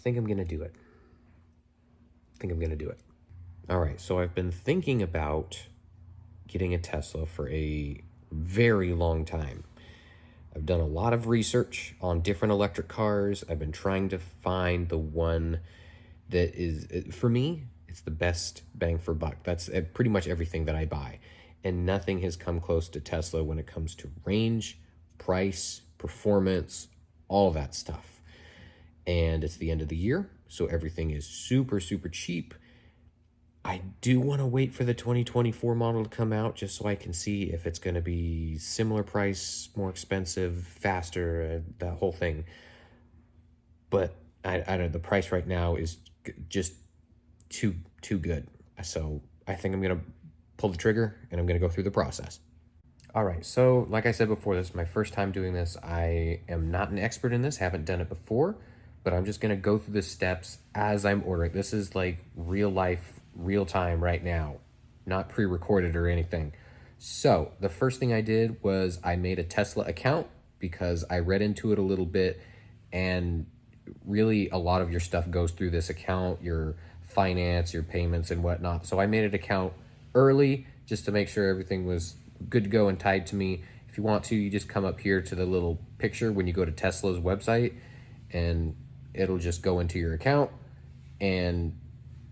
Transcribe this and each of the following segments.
think I'm gonna do it. All right, so I've been thinking about getting a Tesla for a very long time. I've done a lot of research on different electric cars. I've been trying to find the one that is, for me, it's the best bang for buck. That's pretty much everything that I buy. And nothing has come close to Tesla when it comes to range, price, performance, all that stuff. And it's the end of the year, so everything is super, super cheap. I do want to wait for the 2024 model to come out just so I can see if it's going to be similar price, more expensive, faster, that whole thing. But I don't know, the price right now is just too good. So I think I'm going to pull the trigger and I'm going to go through the process. All right, so like I said before, this is my first time doing this. I am not an expert in this, haven't done it before, but I'm just gonna go through the steps as I'm ordering. This is like real life, real time right now, not pre-recorded or anything. So the first thing I did was I made a Tesla account because I read into it a little bit, and really a lot of your stuff goes through this account, your finance, your payments and whatnot. So I made an account early just to make sure everything was good to go and tied to me. If you want to, you just come up here to the little picture when you go to Tesla's website, and it'll just go into your account, and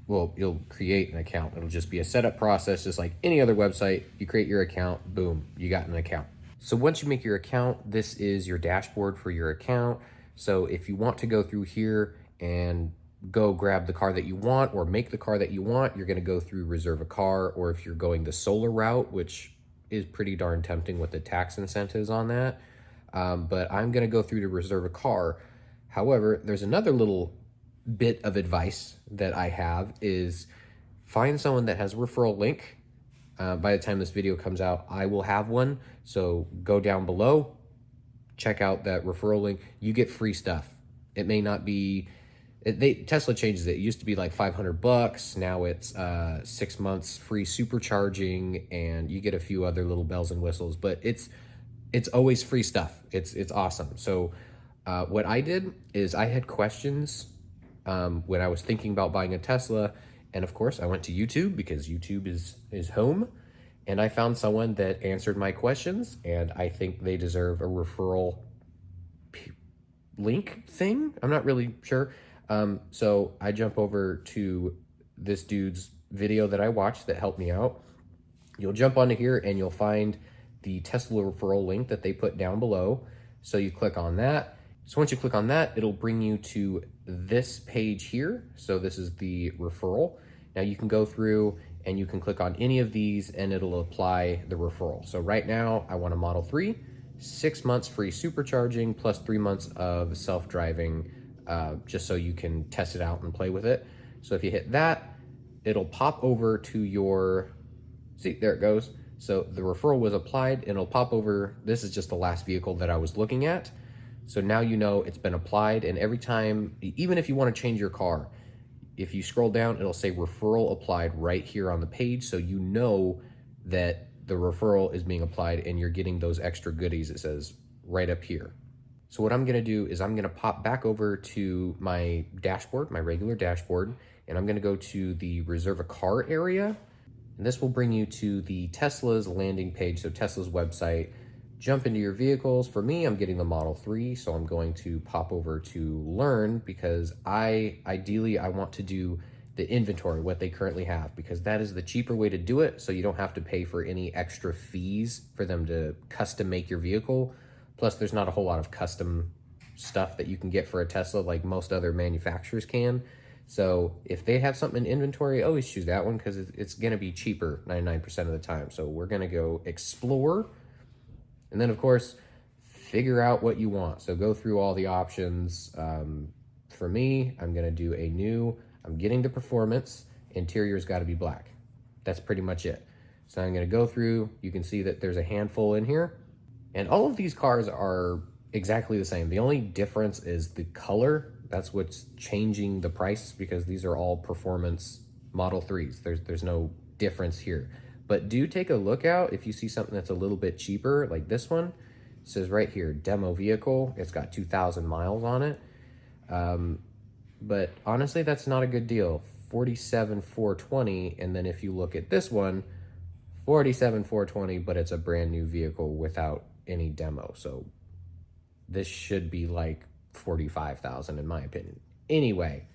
well, you'll create an account. It'll just be a setup process, just like any other website. You create your account, boom, you got an account. So once you make your account, this is your dashboard for your account. So if you want to go through here and go grab the car that you want or make the car that you want, you're gonna go through reserve a car, or if you're going the solar route, which is pretty darn tempting with the tax incentives on that. But I'm gonna go through to reserve a car. However, there's another little bit of advice that I have is find someone that has a referral link. By the time this video comes out, I will have one. So go down below, check out that referral link. You get free stuff. It may not be, Tesla changes it. It used to be like $500. Now it's 6 months free supercharging, and you get a few other little bells and whistles, but it's always free stuff. It's awesome. So what I did is I had questions when I was thinking about buying a Tesla, and of course I went to YouTube because YouTube is home, and I found someone that answered my questions, and I think they deserve a referral link thing. I'm not really sure. So I jump over to this dude's video that I watched that helped me out. You'll jump onto here and you'll find the Tesla referral link that they put down below. So you click on that. So once you click on that, it'll bring you to this page here. So this is the referral. Now you can go through and you can click on any of these and it'll apply the referral. So right now I want a Model 3, 6 months free supercharging plus 3 months of self-driving, just so you can test it out and play with it. So if you hit that, it'll pop over to your, see, there it goes. So the referral was applied and it'll pop over. This is just the last vehicle that I was looking at. So now you know it's been applied, and every time, even if you want to change your car, if you scroll down, it'll say referral applied right here on the page. So you know that the referral is being applied and you're getting those extra goodies. It says right up here. So what I'm gonna do is I'm gonna pop back over to my dashboard, my regular dashboard, and I'm gonna go to the reserve a car area. And this will bring you to the Tesla's landing page, so Tesla's website. Jump into your vehicles. For me, I'm getting the Model 3, so I'm going to pop over to learn because ideally I want to do the inventory, what they currently have, because that is the cheaper way to do it, so you don't have to pay for any extra fees for them to custom make your vehicle. Plus, there's not a whole lot of custom stuff that you can get for a Tesla like most other manufacturers can. So if they have something in inventory, always choose that one because it's going to be cheaper 99% of the time. So we're going to go explore. And then, of course, figure out what you want. So go through all the options. For me, I'm going to do I'm getting the performance. Interior's got to be black. That's pretty much it. So I'm going to go through. You can see that there's a handful in here. And all of these cars are exactly the same. The only difference is the color. That's what's changing the price because these are all performance Model 3s. There's no difference here. But do take a look out if you see something that's a little bit cheaper, like this one. It says right here, demo vehicle. It's got 2,000 miles on it. but honestly, that's not a good deal. 47,420, and then if you look at this one, 47,420, but it's a brand new vehicle without any demo. So this should be like 45,000 in my opinion. Anyway,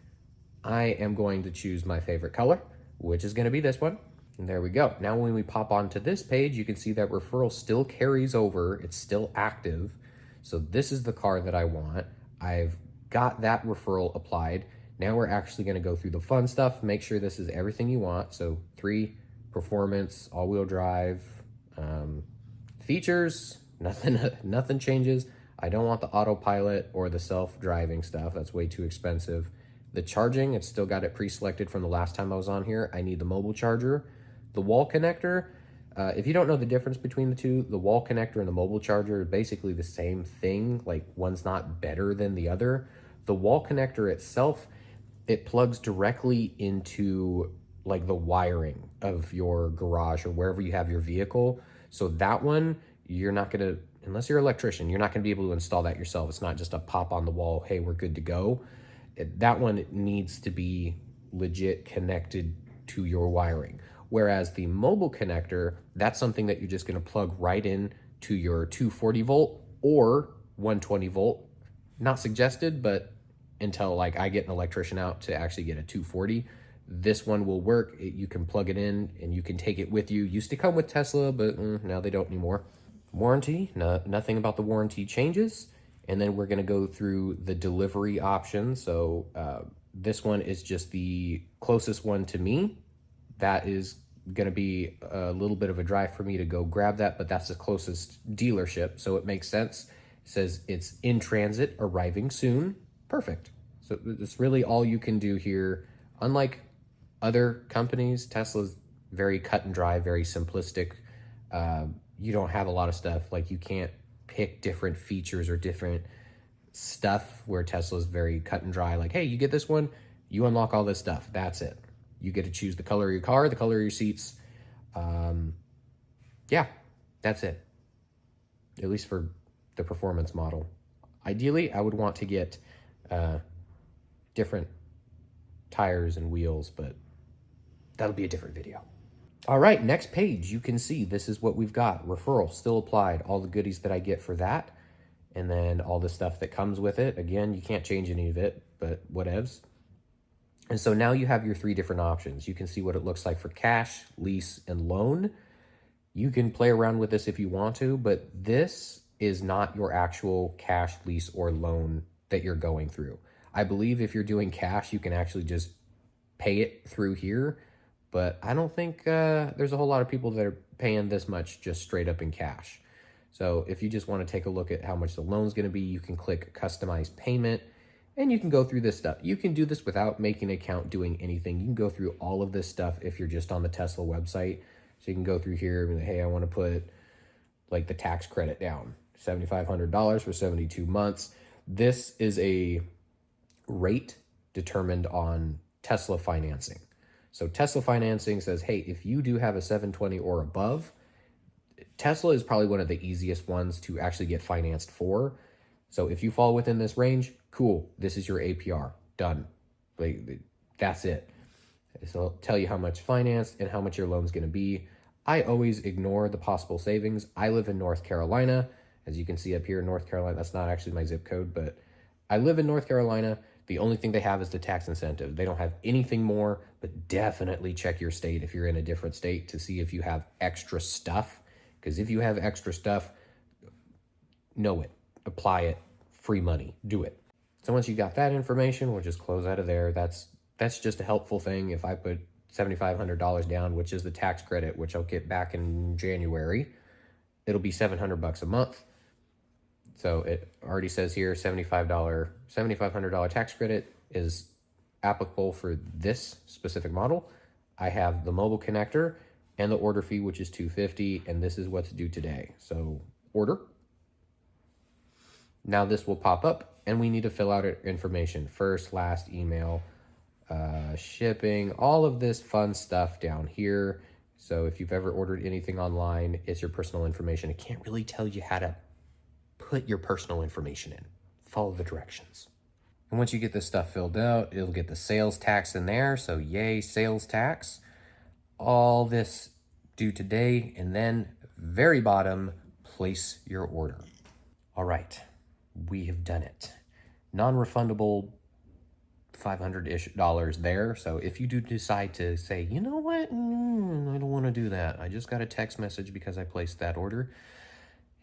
I am going to choose my favorite color, which is going to be this one. And there we go. Now when we pop onto this page, you can see that referral still carries over. It's still active. So this is the car that I want. I've got that referral applied. Now we're actually going to go through the fun stuff, make sure this is everything you want. So 3, performance, all-wheel drive, features, nothing changes. I don't want the autopilot or the self-driving stuff. That's way too expensive. The charging, it's still got it pre-selected from the last time I was on here. I need the mobile charger. The wall connector, if you don't know the difference between the two, the wall connector and the mobile charger are basically the same thing. Like one's not better than the other. The wall connector itself, it plugs directly into like the wiring of your garage or wherever you have your vehicle. So that one, you're not gonna, unless you're an electrician, you're not gonna be able to install that yourself. It's not just a pop on the wall, hey, we're good to go. That one needs to be legit connected to your wiring. Whereas the mobile connector, that's something that you're just gonna plug right in to your 240 volt or 120 volt. Not suggested, but until like I get an electrician out to actually get a 240, this one will work. You can plug it in and you can take it with you. Used to come with Tesla, but now they don't anymore. Warranty, nothing about the warranty changes. And then we're gonna go through the delivery option. So this one is just the closest one to me. That is gonna be a little bit of a drive for me to go grab that, but that's the closest dealership, so it makes sense. It says it's in transit, arriving soon. Perfect. So it's really all you can do here. Unlike other companies, Tesla's very cut and dry, very simplistic. You don't have a lot of stuff. Like you can't pick different features or different stuff, where Tesla's very cut and dry. Like, hey, you get this one, you unlock all this stuff. That's it. You get to choose the color of your car, the color of your seats. Yeah, that's it. At least for the performance model. Ideally, I would want to get different tires and wheels, but that'll be a different video. All right, next page, you can see this is what we've got. Referral still applied, all the goodies that I get for that, and then all the stuff that comes with it. Again, you can't change any of it, but whatevs. And so now you have your 3 different options. You can see what it looks like for cash, lease, and loan. You can play around with this if you want to, but this is not your actual cash, lease, or loan that you're going through. I believe if you're doing cash, you can actually just pay it through here, but I don't think there's a whole lot of people that are paying this much just straight up in cash. So if you just want to take a look at how much the loan's going to be, you can click customize payment. And you can go through this stuff. You can do this without making an account, doing anything. You can go through all of this stuff if you're just on the Tesla website. So you can go through here and be like, hey, I want to put like the tax credit down, $7,500 for 72 months. This is a rate determined on Tesla financing. So Tesla financing says, hey, if you do have a 720 or above, Tesla is probably one of the easiest ones to actually get financed for. So if you fall within this range, cool, this is your APR, done. Like, that's it. So it'll tell you how much financed and how much your loan's gonna be. I always ignore the possible savings. I live in North Carolina. As you can see up here in North Carolina, that's not actually my zip code, but I live in North Carolina. The only thing they have is the tax incentive. They don't have anything more, but definitely check your state if you're in a different state to see if you have extra stuff. Because if you have extra stuff, know it, apply it, free money, do it. So once you got that information, we'll just close out of there. That's just a helpful thing. If I put $7,500 down, which is the tax credit, which I'll get back in January, it'll be $700 a month. So it already says here $7,500 tax credit is applicable for this specific model. I have the mobile connector and the order fee, which is $250, and this is what's due today. So order. Now this will pop up and we need to fill out our information. First, last, email, shipping, all of this fun stuff down here. So if you've ever ordered anything online, it's your personal information. It can't really tell you how to put your personal information in. Follow the directions. And once you get this stuff filled out, it'll get the sales tax in there. So yay, sales tax. All this due today, and then very bottom, place your order. All right, we have done it. Non-refundable $500-ish there. So if you do decide to say, you know what, I don't want to do that, I just got a text message because I placed that order.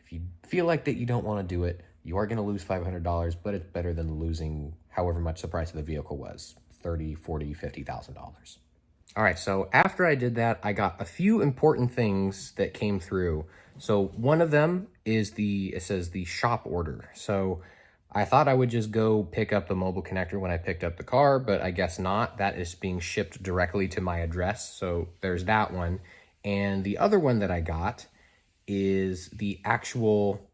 If you feel like that you don't want to do it, you are going to lose $500, but it's better than losing however much the price of the vehicle was, $30,000, $40,000, $50,000. All right, so after I did that, I got a few important things that came through. So one of them is it says the shop order. So I thought I would just go pick up the mobile connector when I picked up the car, but I guess not. That is being shipped directly to my address. So there's that one. And the other one that I got is the actual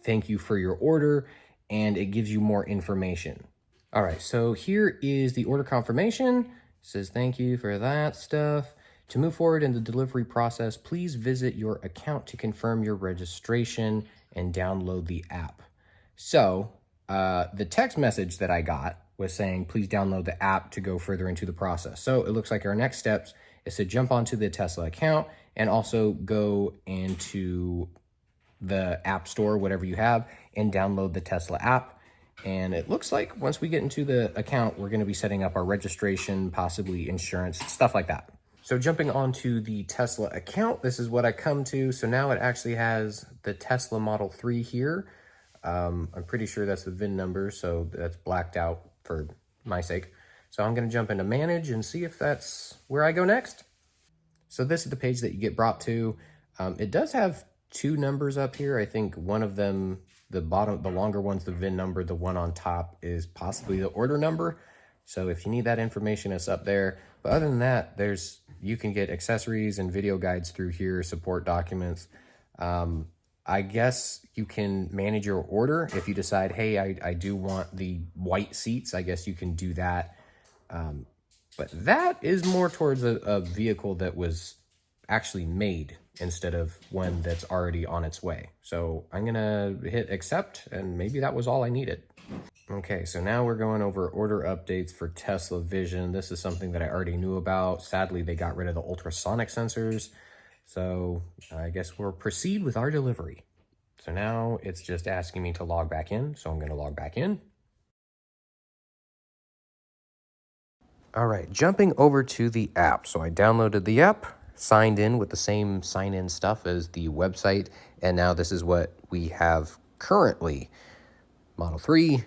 thank you for your order, and it gives you more information. All right, so here is the order confirmation. It says thank you for that stuff. To move forward in the delivery process, please visit your account to confirm your registration and download the app. So the text message that I got was saying, please download the app to go further into the process. So it looks like our next steps is to jump onto the Tesla account and also go into the app store, whatever you have, and download the Tesla app. And it looks like once we get into the account, we're going to be setting up our registration, possibly insurance, stuff like that. So jumping onto the Tesla account, this is what I come to. So now it actually has the Tesla Model 3 here. I'm pretty sure that's the VIN number, so that's blacked out for my sake. So I'm going to jump into manage and see if that's where I go next. So this is the page that you get brought to. It does have two numbers up here. I think one of them, the longer one's the VIN number, the one on top is possibly the order number. So if you need that information, it's up there. But other than that, you can get accessories and video guides through here, support documents. I guess you can manage your order. If you decide, hey, I do want the white seats, I guess you can do that. But that is more towards a vehicle that was actually made instead of one that's already on its way. So I'm gonna hit accept, and maybe that was all I needed. Okay, so now we're going over order updates for Tesla Vision. This is something that I already knew about. Sadly, they got rid of the ultrasonic sensors. So I guess we'll proceed with our delivery. So now it's just asking me to log back in. So I'm gonna log back in. All right, jumping over to the app. So I downloaded the app, signed in with the same sign-in stuff as the website, and now this is what we have currently. Model 3,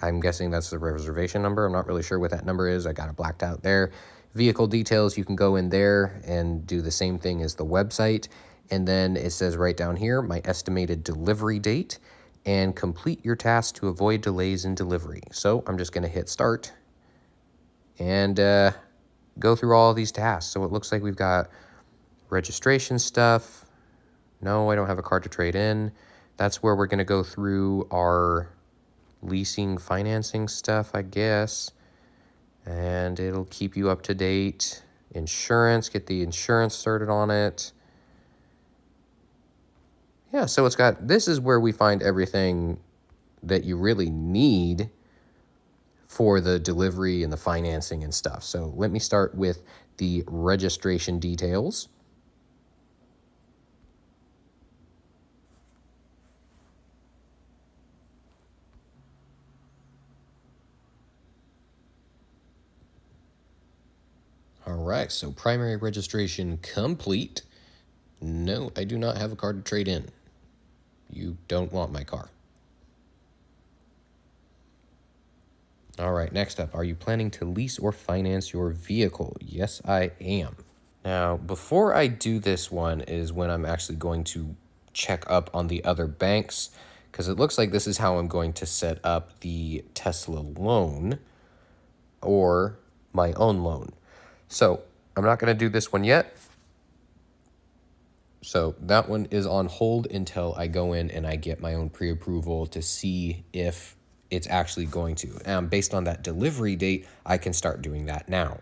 I'm guessing that's the reservation number. I'm not really sure what that number is. I got it blacked out there. Vehicle details, you can go in there and do the same thing as the website. And then it says right down here, my estimated delivery date, and complete your task to avoid delays in delivery. So I'm just gonna hit start and go through all these tasks. So it looks like we've got registration stuff. No, I don't have a car to trade in. That's where we're gonna go through our leasing, financing stuff, I guess. And it'll keep you up to date. Insurance, get the insurance started on it. Yeah, so this is where we find everything that you really need for the delivery and the financing and stuff. So let me start with the registration details. All right, so primary registration complete. No, I do not have a car to trade in. You don't want my car. All right, next up, are you planning to lease or finance your vehicle? Yes, I am. Now, before I do this one is when I'm actually going to check up on the other banks, because it looks like this is how I'm going to set up the Tesla loan or my own loan. So I'm not going to do this one yet. So that one is on hold until I go in and I get my own pre-approval to see if it's actually going to. Based on that delivery date, I can start doing that now.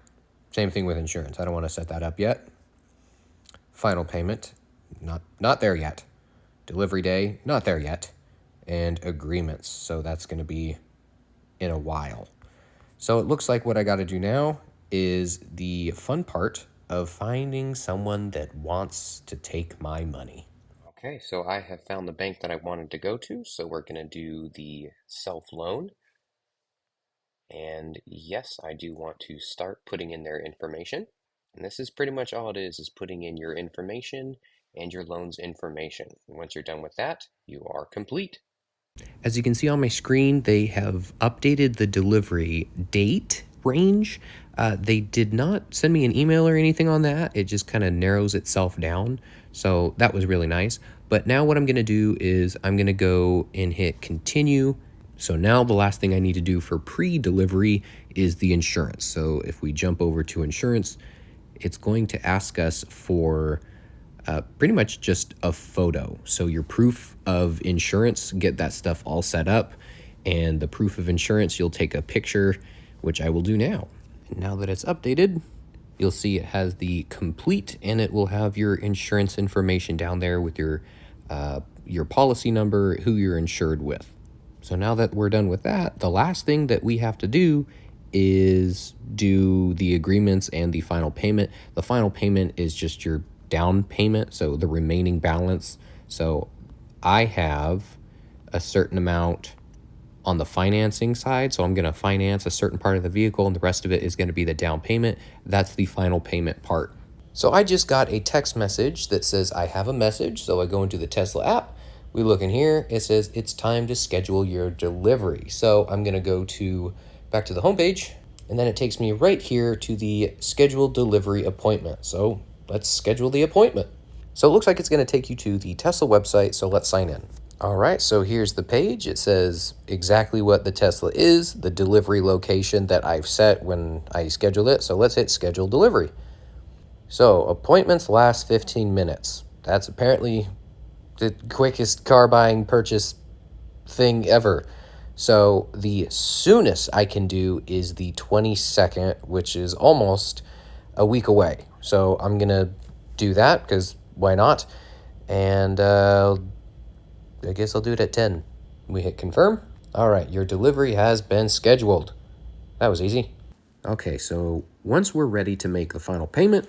Same thing with insurance. I don't want to set that up yet. Final payment, not there yet. Delivery day, not there yet. And agreements. So that's going to be in a while. So it looks like what I got to do now is the fun part of finding someone that wants to take my money. Okay, so I have found the bank that I wanted to go to, so we're going to do the self-loan. And yes, I do want to start putting in their information. And this is pretty much all it is putting in your information and your loan's information. And once you're done with that, you are complete. As you can see on my screen, they have updated the delivery date range. They did not send me an email or anything on that. It just kind of narrows itself down. So that was really nice. But now what I'm going to do is I'm going to go and hit continue. So now the last thing I need to do for pre-delivery is the insurance. So if we jump over to insurance, it's going to ask us for pretty much just a photo. So your proof of insurance, get that stuff all set up. And the proof of insurance, you'll take a picture, which I will do now. And now that it's updated, you'll see it has the complete, and it will have your insurance information down there with your policy number, who you're insured with. So now that we're done with that, the last thing that we have to do is do the agreements and the final payment. The final payment is just your down payment, so the remaining balance. So I have a certain amount on the financing side, so I'm going to finance a certain part of the vehicle, and the rest of it is going to be the down payment. That's the final payment part. So I just got a text message that says I have a message. So I go into the Tesla app, we look in here, it says it's time to schedule your delivery. So I'm going to go back to the homepage, and then it takes me right here to the scheduled delivery appointment. So let's schedule the appointment. So it looks like it's going to take you to the Tesla website, so let's sign in. All right, so here's the page. It says exactly what the Tesla is, the delivery location that I've set when I scheduled it. So let's hit schedule delivery. So appointments last 15 minutes. That's apparently the quickest car buying purchase thing ever. So the soonest I can do is the 22nd, which is almost a week away. So I'm going to do that because why not? And I guess I'll do it at 10. We hit confirm. All right, your delivery has been scheduled. That was easy. Okay, so once we're ready to make the final payment,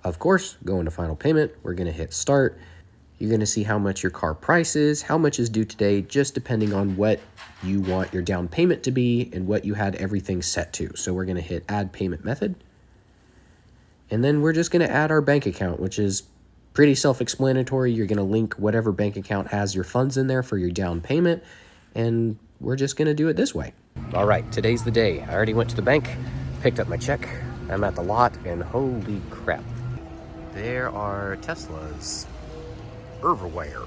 of course, go into final payment. We're going to hit start. You're going to see how much your car price is, how much is due today, just depending on what you want your down payment to be and what you had everything set to. So we're going to hit add payment method. And then we're just going to add our bank account, which is pretty self-explanatory. You're going to link whatever bank account has your funds in there for your down payment. And we're just going to do it this way. All right, today's the day. I already went to the bank, picked up my check. I'm at the lot, and holy crap. There are Teslas everywhere.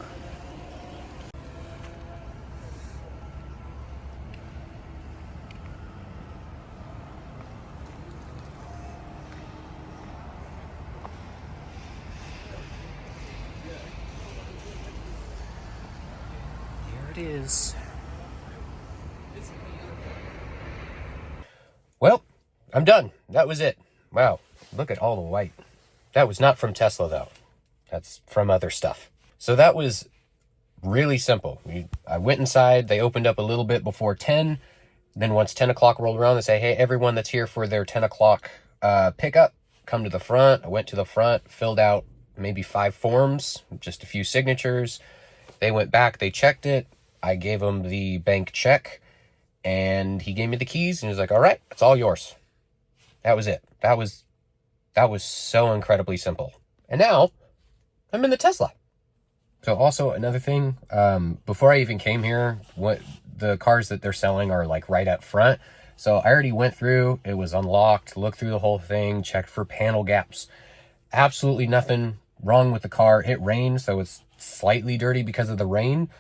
Here it is. Well, I'm done. That was it. Wow, look at all the white. That was not from Tesla, though. That's from other stuff. So that was really simple. I went inside. They opened up a little bit before 10. Then once 10 o'clock rolled around, they say, hey, everyone that's here for their 10 o'clock pickup, come to the front. I went to the front, filled out maybe 5 forms, just a few signatures. They went back. They checked it. I gave them the bank check. And he gave me the keys. And he was like, all right, it's all yours. That was it. That was so incredibly simple. And now I'm in the Tesla. So also another thing, before I even came here, what the cars that they're selling are like right up front. So I already went through, it was unlocked, looked through the whole thing, checked for panel gaps. Absolutely nothing wrong with the car. It rained, so it's slightly dirty because of the rain.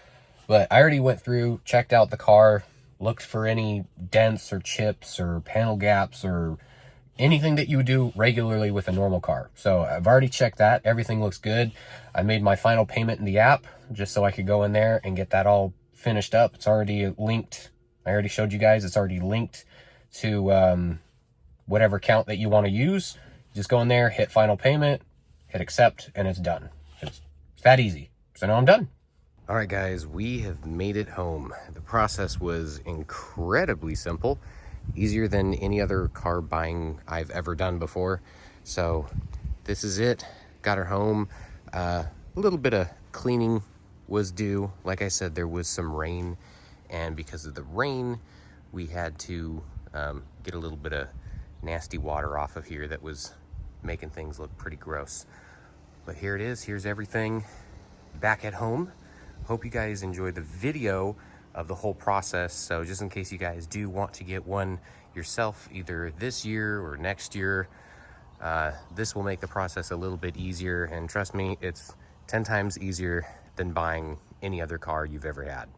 But I already went through, checked out the car, looked for any dents or chips or panel gaps or anything that you would do regularly with a normal car. So I've already checked that. Everything looks good. I made my final payment in the app just so I could go in there and get that all finished up. It's already linked. I already showed you guys. It's already linked to whatever account that you want to use. Just go in there, hit final payment, hit accept, and it's done. It's that easy. So now I'm done. All right, guys, we have made it home. The process was incredibly simple, easier than any other car buying I've ever done before. So this is it. Got her home. A little bit of cleaning was due. Like I said, there was some rain, and because of the rain, we had to get a little bit of nasty water off of here that was making things look pretty gross. But here it is. Here's everything back at home. Hope you guys enjoyed the video of the whole process. So just in case you guys do want to get one yourself, either this year or next year, this will make the process a little bit easier. And trust me, it's 10 times easier than buying any other car you've ever had.